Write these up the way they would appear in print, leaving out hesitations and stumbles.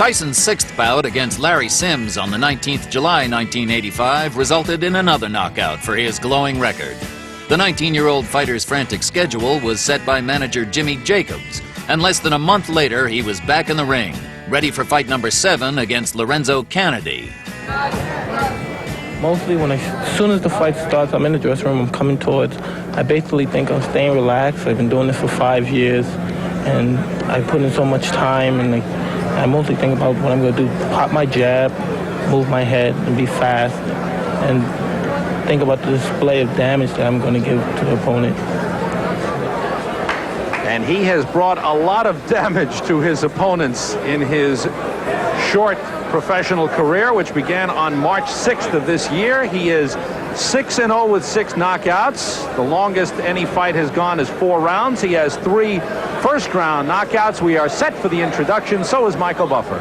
Tyson's sixth bout against Larry Sims on the 19th July 1985 resulted in another knockout for his glowing record. The 19-year-old fighter's frantic schedule was set by manager Jimmy Jacobs, and less than a month later he was back in the ring, ready for fight number 7 against Lorenzo Canady. Mostly as soon as the fight starts, I'm in the dressing room, I'm coming towards. I basically think I'm staying relaxed. I've been doing this for 5 years, and I put in so much time, and I mostly think about what I'm going to do. Pop my jab, move my head, and be fast, and think about the display of damage that I'm going to give to the opponent. And he has brought a lot of damage to his opponents in his short professional career, which began on March 6th of this year. He is 6-0 with 6 knockouts. The longest any fight has gone is 4 rounds. He has 3 first-round knockouts. We are set for the introduction. So is Michael Buffer.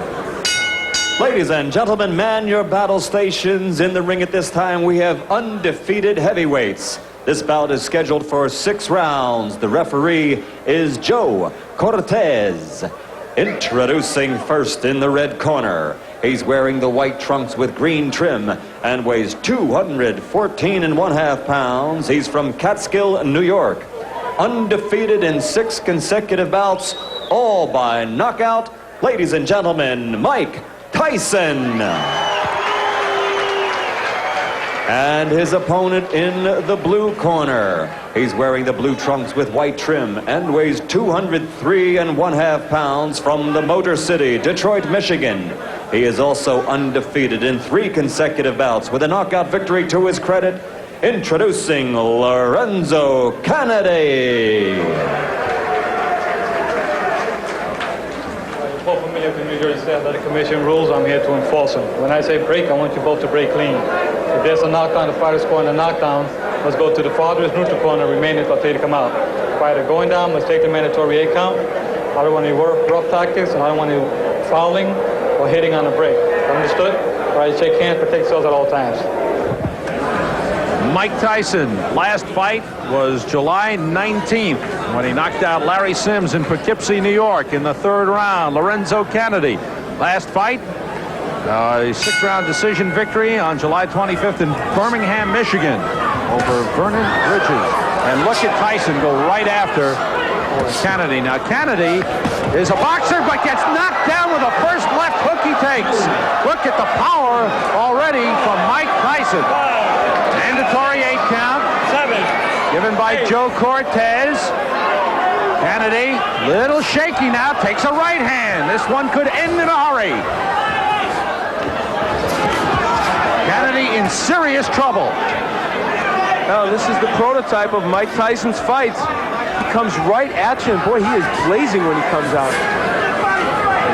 Ladies and gentlemen, man your battle stations. In the ring at this time, we have undefeated heavyweights. This bout is scheduled for 6 rounds. The referee is Joe Cortez. Introducing first in the red corner. He's wearing the white trunks with green trim and weighs 214.5 pounds. He's from Catskill, New York. Undefeated in 6 consecutive bouts, all by knockout. Ladies and gentlemen, Mike Tyson. And his opponent in the blue corner. He's wearing the blue trunks with white trim and weighs 203.5 pounds from the Motor City, Detroit, Michigan. He is also undefeated in 3 consecutive bouts with a knockout victory to his credit. Introducing Lorenzo Canady. Both familiar with New Jersey State Athletic Commission rules. I'm here to enforce them. When I say break, I want you both to break clean. If there's a knockdown, the fighter scoring a knockdown, let's go to the farthest neutral corner, remain until I tell you to come out. Fighter going down, let's take the mandatory 8 count. I don't want any rough tactics, and I don't want any fouling or hitting on the break. Understood? All right, shake hands, protect yourselves at all times. Mike Tyson, last fight was July 19th when he knocked out Larry Sims in Poughkeepsie, New York in the 3rd round. Lorenzo Canady, last fight, a 6-round decision victory on July 25th in Birmingham, Michigan over Vernon Bridges. And look at Tyson go right after Canady. Now Canady is a boxer but gets knocked down with the first left hook he takes. Look at the power already from Mike Tyson. Mandatory 8 count. 7. Given by Joe Cortez. Canady, little shaky now, takes a right hand. This one could end in a hurry. Canady in serious trouble. Oh, this is the prototype of Mike Tyson's fights. He comes right at you, and boy, he is blazing when he comes out.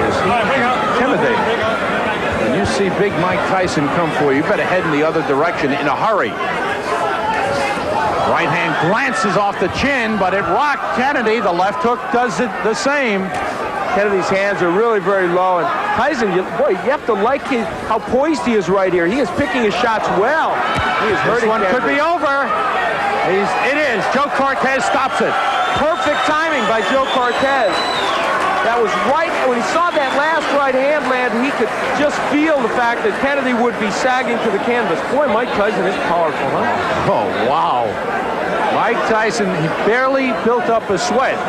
Is he intimidating? When you see big Mike Tyson come for you, you better head in the other direction in a hurry. Right hand glances off the chin, but it rocked Canady. The left hook does it the same. Kennedy's hands are really very low, and Tyson, boy, you have to like how poised he is right here. He is picking his shots well. He is hurting. This one could be over. It is. Joe Cortez stops it. Perfect timing by Joe Cortez. That was right when he saw that last right hand land. He could just feel the fact that Canady would be sagging to the canvas. Boy, Mike Tyson is powerful, huh? Oh, wow. Mike Tyson, he barely built up a sweat.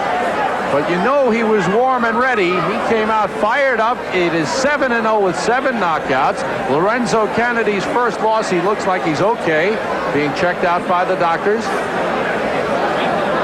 But you know he was warm and ready. He came out fired up. It is 7-0 with 7 knockouts. Lorenzo Canady's first loss, he looks like he's okay, being checked out by the doctors.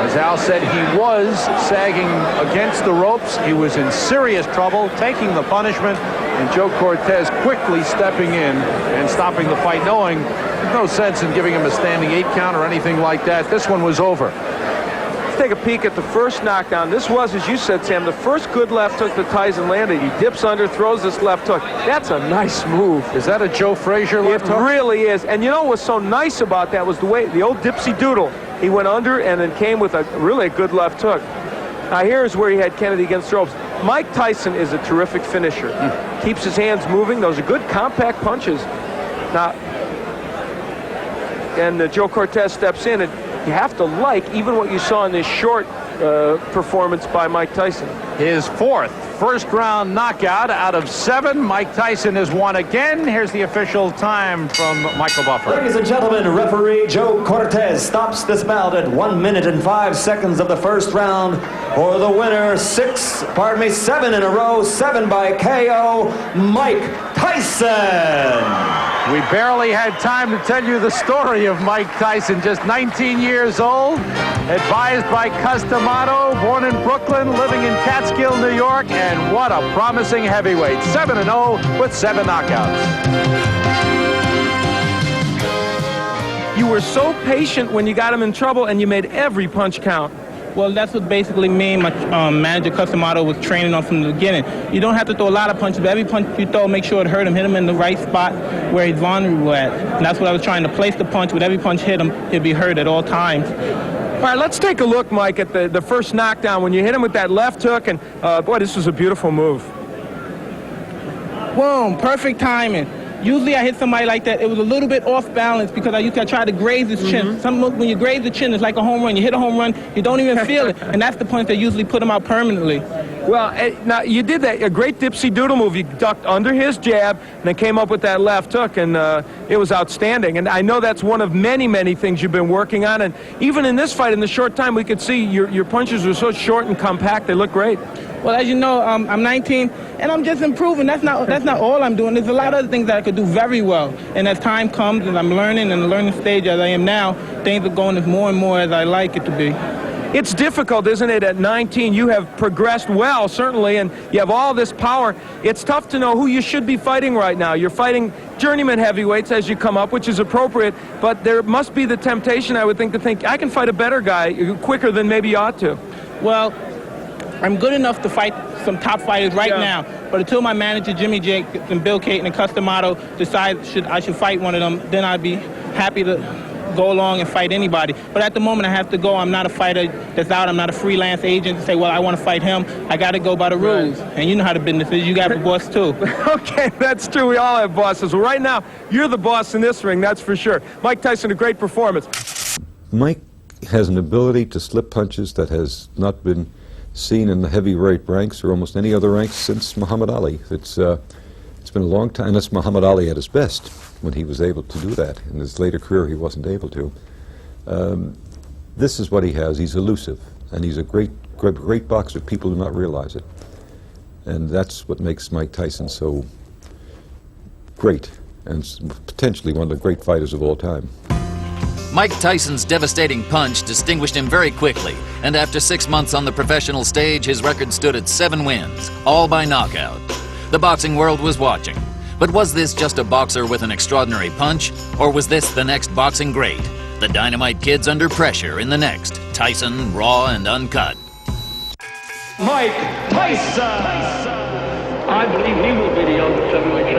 As Al said, he was sagging against the ropes. He was in serious trouble, taking the punishment, and Joe Cortez quickly stepping in and stopping the fight, knowing there's no sense in giving him a standing 8 count or anything like that. This one was over. Let's take a peek at the first knockdown. This was, as you said, Sam, the first good left hook that Tyson landed. He dips under, throws this left hook. That's a nice move. Is that a Joe Frazier left hook? It really is. And you know what's so nice about that was the way, the old dipsy doodle. He went under and then came with a really good left hook. Now here's where he had Canady against the ropes. Mike Tyson is a terrific finisher. Keeps his hands moving. Those are good compact punches. Now, and Joe Cortez steps in, and you have to like even what you saw in this short performance by Mike Tyson. His fourth first-round knockout out of 7. Mike Tyson has won again. Here's the official time from Michael Buffer. Ladies and gentlemen, referee Joe Cortez stops this bout at 1 minute and 5 seconds of the first round for the winner. 7 in a row, 7 by KO, Mike Tyson. We barely had time to tell you the story of Mike Tyson, just 19 years old, advised by Customato, born in Brooklyn, living in Catskill, New York, and what a promising heavyweight. 7-0 with 7 knockouts. You were so patient when you got him in trouble, and you made every punch count. Well, that's what basically me and my manager, Customato, was training on from the beginning. You don't have to throw a lot of punches, but every punch you throw, make sure it hurt him, hit him in the right spot where he's vulnerable at. And that's what I was trying to place the punch. With every punch hit him, he'd be hurt at all times. All right, let's take a look, Mike, at the first knockdown when you hit him with that left hook, and boy, this was a beautiful move. Boom, perfect timing. Usually I hit somebody like that, it was a little bit off balance because I tried to graze his chin. When you graze the chin, it's like a home run. You hit a home run, you don't even feel it. And that's the point that usually put him out permanently. Well, now you did that, a great dipsy doodle move. You ducked under his jab and then came up with that left hook, and it was outstanding. And I know that's one of many, many things you've been working on. And even in this fight, in the short time, we could see your punches were so short and compact, they look great. Well, as you know, I'm 19, and I'm just improving. That's not all I'm doing. There's a lot of other things that I could do very well. And as time comes and I'm learning in the learning stage as I am now, things are going as more and more as I like it to be. It's difficult, isn't it? At 19, you have progressed well, certainly, and you have all this power. It's tough to know who you should be fighting right now. You're fighting journeyman heavyweights as you come up, which is appropriate, but there must be the temptation, I would think, to think, I can fight a better guy quicker than maybe you ought to. Well, I'm good enough to fight some top fighters right now, but until my manager, Jimmy Jake, and Bill Caton and Customato decide I should fight one of them, then I'd be happy to go along and fight anybody. But at the moment, I have to go. I'm not a fighter that's out. I'm not a freelance agent to say, well, I want to fight him. I got to go by the rules. And you know how the business is. You got a boss, too. Okay, that's true. We all have bosses. Well, right now, you're the boss in this ring, that's for sure. Mike Tyson, a great performance. Mike has an ability to slip punches that has not been seen in the heavyweight ranks or almost any other ranks since Muhammad Ali. It's been a long time. That's Muhammad Ali at his best when he was able to do that. In his later career, he wasn't able to. This is what he has. He's elusive, and he's a great boxer. People do not realize it, and that's what makes Mike Tyson so great and potentially one of the great fighters of all time. Mike Tyson's devastating punch distinguished him very quickly, and after 6 months on the professional stage, his record stood at 7 wins, all by knockout. The boxing world was watching. But was this just a boxer with an extraordinary punch, or was this the next boxing great? The Dynamite Kid's under pressure in the next Tyson, Raw and Uncut. Mike Tyson! I believe he will be the youngest heavyweight